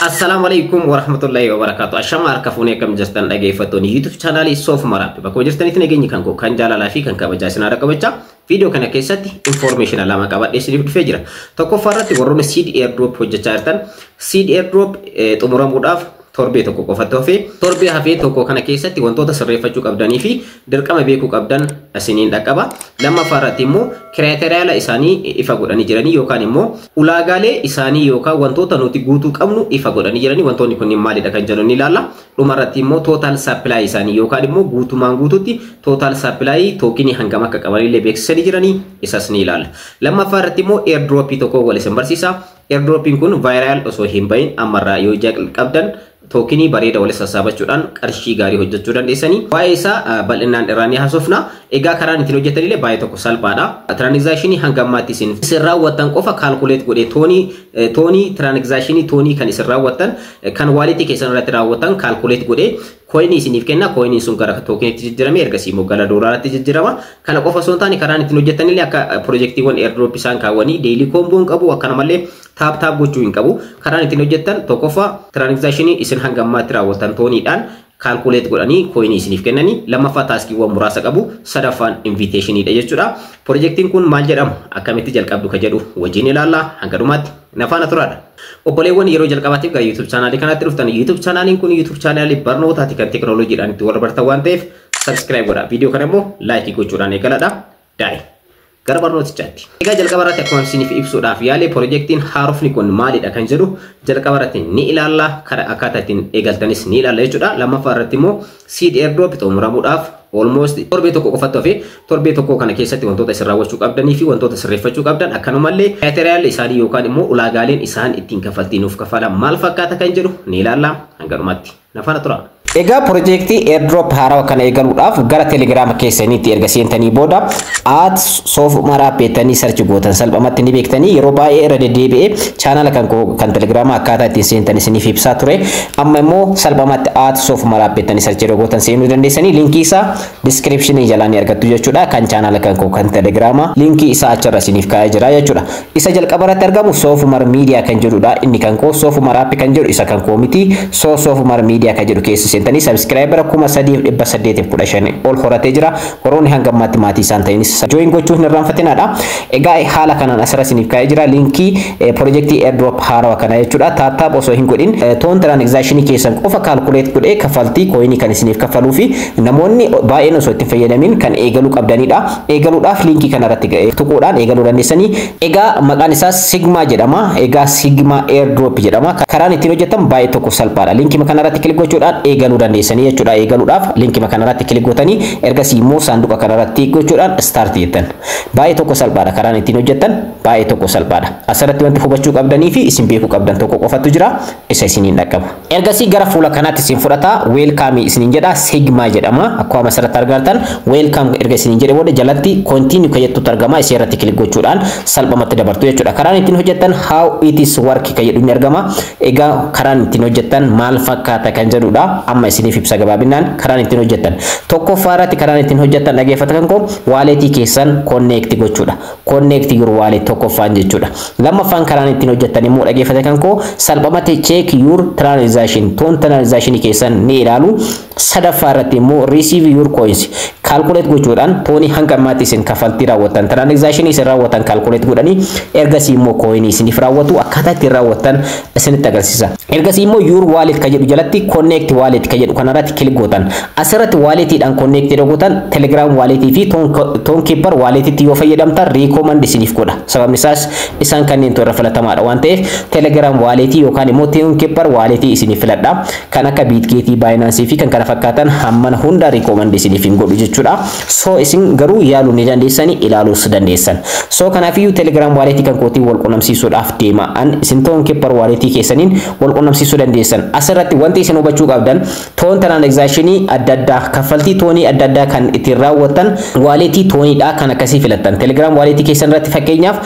Assalamualaikum warahmatullahi wabarakatuh. Ashama arkafune kam jastan dhaggeeffattoonni YouTube channel Sof Maraatti bakka jirtanitti nageenyi kan koo kan jaalalaa fi kan kabajaa isin qabacha video kana keessatti information lama qabadhee isiniif dhufee jira. Tokkoffaarratti warroonni seed airdrop hojjechaa jirtan seed airdrop xumuramuudhaaf torbee tokko qofatti hafee torbee hafee tokko kana keessatti wantoota sirreeffachuu qabdanii fi dirqama beekuu qabdan isiniin dhaqqaba. Lammaffaarratti immoo kiraateriyaala isaanii ifa godhanii jiranii yookaan immoo ulaagaalee isaanii yookaan wantoota nuti guutuu qabnu ifa godhanii jiranii wantoonni kunniin maalidha kan jedhu ni ilaalla. Dhumarratti immoo total supply isaanii yookaan immoo guutumaan guututti total supply tookinii hangam akka qabanillee beeksisanii jiranii isas ni ilaalla. Lammaffaarratti immoo airdrop tokko wal isin barsiisa. Airdropin kun viral osoo hin bahin ammarraa yoo jalqabdan tookini bareeda wal sassaabachuudhaan qarshii gaarii hojjechuu dandeessanii. Waa'ee isaa bal'inaan irraan haasofna. Egaa karaan ittiin hojjetanillee baay'ee tokko salphaadha. Transaction hanga ammaatti isin raawwattan qofa calculate godhee toonii transaction toonii kan isin raawwattan kan walletii keessan irratti raawwattan calculate godhee coin isiniif kenna. Coin sun gara tookiniitti jijjiirame ergasii immoo gara doolaaraatti jijjiirama. Kana qofa osoo hin taane karaan ittiin hojjetanillee akka projektiiwwan airdrop isaan kaawwanii daily combo qabu akkanumallee tap gochuu hin qabu. Karaan ittiin hojjettan tokkoffaa transaction isin hanga ammaatti raawwattan tooniidhaan calculate godhanii coin isiniif kennanii. Lammaffaa taaskiiwwan muraasa qabu. Sadaffaan invitationidha jechuudha. Projektiin kun maal jedhama akkamitti jalqabdu ka jedhu wajjin ilaalla hanga dhumaatti nafaana turaadha. Obboleewwan yeroo jalqabaatiif gara YouTube channel kanatti dhuftan YouTube channel kun YouTube channel barnootaati kan teknooloojiidhaan itti wal bartan waan ta'eef subscribe godhaa. Video kana immoo like gochuudhaan eegaladha. Daa'im gara barnootichaatti. Egaa jalqabarratti akkuma isiniif ibsuudhaaf yaalee projektiin haarofni kun maalidha kan jedhu jalqabarratti ni ilaalla. Karaa akkaataa ittiin eegaltanis ni ilaalla jechuudha. Lammaffaarratti immoo seed airdrop xumuramuudhaaf almost torbee tokko qofatti hafee torbee tokko kana keessatti wantoota isin raawwachuu qabdanii fi wantoota sirreeffachuu qabdan akkanumallee kraateriyaal isaanii yookaan immoo ulaagaaleen isaan ittiin kaffaltiinuuf kafalan maal fakkaata kan jedhu ni ilaalla hanga dhumaatti nafaana tura. Egaa projektii airdrop haarawaa kana eegaluudhaaf gara telegram keessaniitti erga seentanii booda @Sof Maraap beektanii search gootan salphumatti ni beektanii. Yeroo baay'ee irra deddeebi'ee channel kan telegram akkaataa ittiin seentan isiniif ibsaa ture. Amma immoo salphumatti @Sof Maraap beektanii search gootan seenuu dandeessanii. Linkii isaa description jalaan argattu jechuudha. Kan channel kan telegram linkii isaa achirra isiniif kaa'ee jira jechuudha. Isa jalqabarratti argamu Sof Mar Media kan jedhudha. Inni kan koo Sof Maraap kan jedhu isa kan koo miti. Sof Mar Media kan jedhu keessa tani subscriber kuma 815 ol horatee jira. Horoonni hanga ammaatti maatii isaan ta'inis join gochuu hin irraanfatinaadha. Egaa haala kanaan asirra isiniif kaa'ee jira linkii projektii airdrop haarawaa kana jechuudha. Taap osoo hin godhin toon transaction keessan qofa calculate godhee kaffaltii coin kan isiniif kaffaluu fi namoonni baay'een osoo itti fayyadamin kan eegaluu qabdanidha. Eegaluudhaaf linkii kana irratti tuquudhaan eegaluu dandeessanii. Egaa maqaan isaa Sigma jedhama. Egaa Sigma airdrop jedhama. Karaan ittiin hojjetan baay'ee tokko salphaadha. Linkii kana irratti kilik gochuudhaan eegaluu dandeessanii jechuudha. Eegaluudhaaf linkii kana irratti kilik gootanii ergasii immoo saanduqa kana irratti gochuudhaan start jettan. Baay'ee tokko salphaadha karaan ittiin hojjettan baay'ee tokko salphaadha. Asirratti wanti hubachuu qabdanii fi isin beekuu qabdan tokko qofatu jira. Isa isiniin dhaqqaba. Ergasii gara fuula kanaatti isin fudhata. Welcome isiniin jedha. Sigma jedhama. Akkuma asirratti argattan welcome erga isiniin jedhe booda jalatti continue kajettutu argama. Isa irratti kilik gochuudhaan salphumatti dabartu jechuudha. Karaan ittiin hojjettan how it is work kajedhu ni argama. Egaa karaan ittiin hojjettan maal fakkaata kan jedhudha. Amma isiniif ibsa gabaabinaan karaan ittiin hojjettan. Tokkoffaarratti karaan ittiin hojjettan dhaggeeffatan koo walletii keessan connect gochuudha. Connect your wallet tokkoffaan jechuudha. Lammaffaan karaan ittiin hojjettan immoo dhaggeeffatan koo salphumatti check your transaction toon transaction keessan ni ilaalu. Sadaffaarratti immoo receive your coins calculate gochuudhaan toonii hanga ammaatti isin kaffaltii raawwattan transaction isin raawwattan calculate godhanii ergasii immoo coin isiniif raawwatu akkaataa ittiin raawwattan isinitti agarsiisa. Ergasii immoo your wallet ka jedhu jalatti connect wallet ka jedhu kanarratti kilik gootan. Asirratti walletiidhaan connect gootan telegram walletii fi toon keepper walletiitti yoo fayyadamtan recommend isiniif godha. Sababni isaas isaan kanneen irra filatamaadha waan ta'eef telegram walletii yookaan immoo toon keepper walletii isiniif filadha. Kan akka Bitget, Binance fi kan kana fakkaatan hammana hunda recommend isiniif hin godhu jechuudha. So isin garuu yaaluu ni dandeessanii ilaaluus dandeessan. So kanaafiyyuu telegram walletii kan kootii wal qunnamsiisuudhaaf deema. An isin toon keepper walletii keessaniin wal qunnamsiisuu dandeessan. Asirratti wanti isin hubachuu qabdan toon transaction adda addaa kaffaltii toonii adda addaa kan ittiin raawwattan walletii tooniidha kan akkasii filattan. Telegram walletii keessan irratti fakkeenyaaf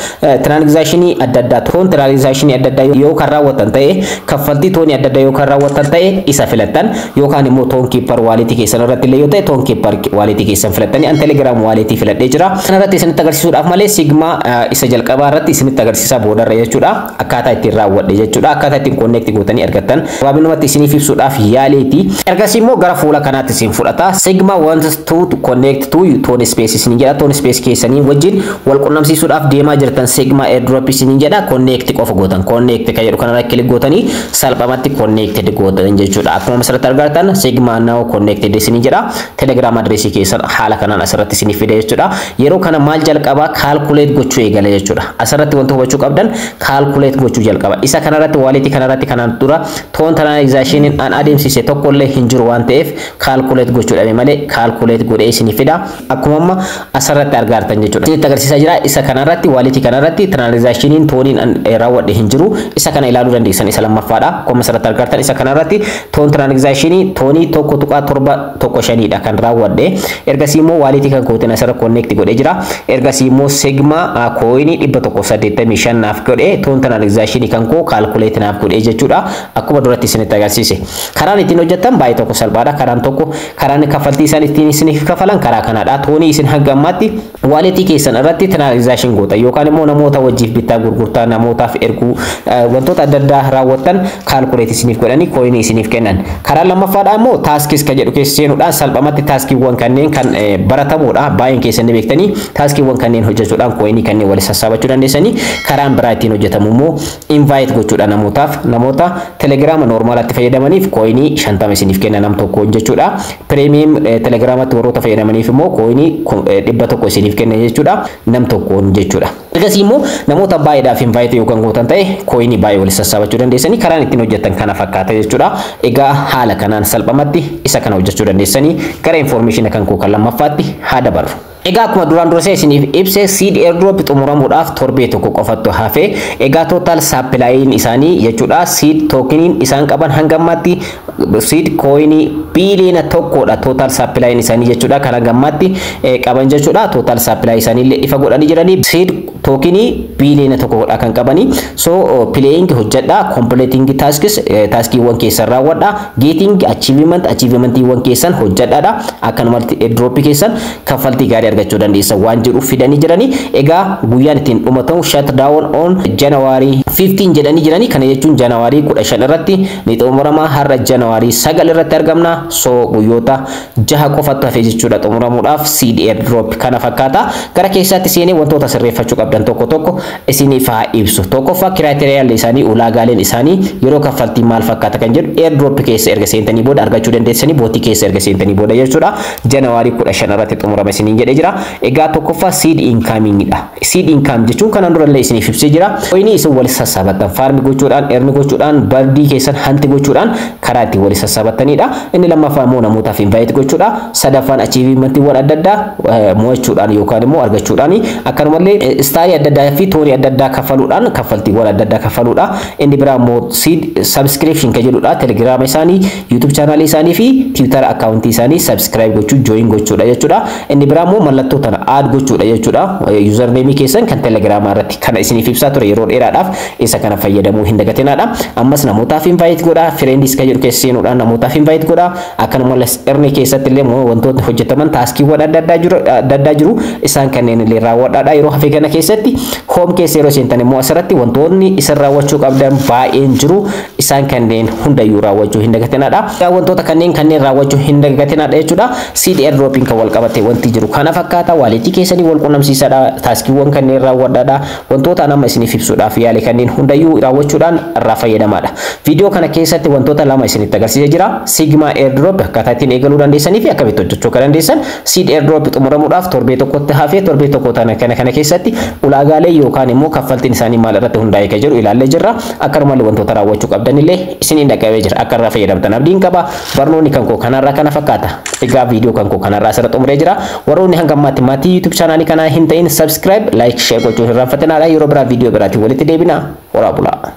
transaction adda addaa toon transaction adda addaa yoo kan raawwattan ta'e kaffaltii toonii adda addaa yoo kan raawwattan ta'e isa filattan yookaan immoo toon keepper walletii keessan irratti illee yoo ta'e toon keepper walletii keessan filattanii an Telegram wallet filadhee jira. Kanarratti isinitti agarsiisuudhaaf malee Sigma isa jalqabaa irratti isinitti agarsiisa boodarra jechuudha. Akkaataa ittiin raawwadhe jechuudha. Akkaataa ittiin connect gootanii argattan gabaabinumatti isiniif ibsuudhaaf yaaleeti. Ergasii immoo gara fuula kanaatti isin fudhata. Sigma wants to connect to Tone Space isin jedha. Tone Space keessanii wajjin wal qunnamsiisuudhaaf deemaa jirtan Sigma airdrop isin jedha. Connect qofa gootan. Connect kan jedhu kanarra kilik gootanii salphamatti connected gootan jechuudha. Akkuma asirratti argattan Sigma now connected isin jedha. Telegram address keessan haala kanaan asirratti isin fide jechuudha. Yeroo kana maal jalqaba calculate gochuu eegala jechuudha. Asirratti wanti hubachuu qabdan calculate gochuu jalqaba. Isa kanarratti wallet kanarratti kanaan dura Tone transaction an adeemsise tokkollee hin jiru waan ta'eef calculate gochuu dhabe malee calculate godhee isin fida. Akkuma amma asirratti argattan jechuudha. Isinitti agarsiisaa jira. Isa kanarratti wallet kanarratti transactionin Toniin raawwadhe hin jiru. Isa kana ilaaluu dandeessan isa lammaffaadha. Akkuma asirratti argattan isa kanarratti Tone transactionin Tonii 1.715 dha kan raawwadhe. Ergasii immoo wallet kan kootiin asirratti connect godhee jira. Ergasii immoo Sigma coin 185 naaf godhee Tone transaction kan koo calculate naaf godhee jechuudha. Akkuma duratti isinitti agarsiise. Karaan ittiin hojjettan baay'ee tokko salphaadha. Karaan tokko karaan kaffaltii isaan ittiin isiniif kafalan karaa kanaadha. Tonii isin hanga ammaatti wallet keessan irratti transaction goota yookaan immoo namoota wajjiif bittaa gurgurtaa namootaaf erguu wantoota adda addaa raawwattan calculate isiniif godhanii coin isiniif kennan. Karaa lammaffaadha immoo taskis kan jedhu keessa seenuudhaan salphamatti taskiiwwan kanneen kan baratamuudha. Baay'een keessan beektanii taskiiwwan kanneen hojjechuudhaan coin kanneen walitti sassaabachuu dandeessanii. Karaan biraa ittiin hojjetamu immoo invite gochuudha namoota Telegram normaalatti fayyadamaniif coin 50 isiniif kenna nam tokko jechuudha. Premium Telegramatti warroota fayyadamaniif immoo coin 100 isiniif kenna jechuudha nam tokko jechuudha. Ergasii immoo namoota baay'eedhaaf invite yookaan gootan ta'e coin baay'ee walitti sassaabachuu dandeessanii. Karaan ittiin hojjetan kana fakkaata jechuudha. Egaa haala kanaan salphamatti isa kana hojjechuu dandeessanii gara information kan koo kan lammaffaatti haa dabarru. Egaa akkuma duraan dura isiniif ibse seed airdrop xumuramuudhaaf torbee tokko qofatu hafe. Egaa total supply isaanii jechuudha seed tokeniin isaan qaban hanga ammaatti seed coin biliyoona tokkodha total supply isaanii jechuudha. Kan hanga ammaatti qaban jechuudha. Total supply isaanii illee ifa godhanii jiranii seed tokenii biliyoona tokkodha kan qabanii. So playing hojjedha completing tasks taskiiwwan keessan raawwadha getting achievement'iiwwan keessan hojjedhaadha. Akkanumatti airdrop keessan kaffaltii gaarii argachuu dandeessa waan jedhu fidanii jiranii. Egaa guyyaan ittiin dhumatamu shutdown on January 15 jedhanii jiranii. Kana jechuun January 15 irratti ni xumurama. Har'a January 9 irratti argamna. So guyyoota 6 qofatu hafe jechuudha xumuramuudhaaf seed airdrop kana fakkaata. Gara keessatti seenee wantoota sirreeffachuu qabdan tokko isiniif haa ibsu. Tokkoffaa criteria isaanii ulaagaaleen isaanii yeroo kaffaltii maal fakkaata kan jedhu airdrop keessa erga seentanii booda argachuu dandeessanii bootii keessa erga seentanii booda jechuudha. January 15 irratti xumurama isiniin jedhee jira. Egaa tokkoffaa seed income dha. Seed income jechuun kanaan durallee isiniif ibsee jira. Coin isin walitti sassaabattan farm gochuudhaan earn gochuudhaan bardii keessan hanti gochuudhaan karaa itti walitti sassaabattanidha. Inni lammaffaa immoo namootaaf invite gochuudha. Sadaffaan achievement'iiwwan adda addaa mo'achuudhaan yookaan immoo argachuudhaan akkanumallee staarii adda addaa fi toorii adda addaa kaffaluudhaan kaffaltiiwwan adda addaa kaffaluudha. Inni biraa immoo seed subscription kan jedhudha. Telegram isaanii, YouTube channel isaanii fi Twitter account isaanii subscribe gochuu join gochuudha jechuudha. Inni biraa immoo mallattoo tana add gochuudha jechuudha. Username keessan kan Telegram irratti kana isiniif ibsaa ture yeroo dheeraadhaaf isa kana fayyadamuu hin dagatinaadha. Ammas namootaaf invite godha. Friends kan jedhu keessa seenuudhaan namootaaf invite godha. Akkanumallee earn keessatti illee wantoonni hojjetaman taaskiiwwan adda addaa jiru. Isaan kanneen illee raawwadhaadha. Yeroo hafe kana keessatti home keessa yeroo seentan immoo asirratti wantoonni isin raawwachuu qabdan baay'een jiru. Isaan kanneen hundayyuu raawwachuu hin dagatinaadha. Wantoota kanneen raawwachuu hin dagatinaadha jechuudha. Seed airdroping kan wal qabate wanti jiru kana fakkaata. Wallet keessanii wal qunnamsiisaadha. Taaskiiwwan kanneen raawwadhaadha. Wantoota nama isiniif ibsuudhaaf yaale kanneen hundayyuu raawwachuudhaan irraa fayyadamaadha. Viidiyoo kana keessatti wantoota lama isinitti agarsiisee jira. Sigma airdrop akkaataa ittiin eegaluu dandeessanii fi akkamitti hojjechuu akka dandeessan. Seed airdrop xumuramuudhaaf torbee tokkotti hafee torbee tokko kana keessatti ulaagaalee yookaan immoo kaffaltiin isaanii maal irratti hundaa'e kan jedhu ilaallee jirra. Akkanumallee wantoota raawwachuu qabdan illee isiniin dhaqqabee jira. Akka irraa fayyadamtan abdiin qaba. Barnoonni kan koo kanarraa kana fakkaata. Egaa viidiyoo kan koo kanarraa asirratti xumuree jira. Warroonni hanga ammaatti maatii YouTube channel kana hin ta'in subscribe, like, share gochuun hin irraanfatinaa. Yeroo biraa viidiyoo biraatiin walitti deebina. Horaa bulaa.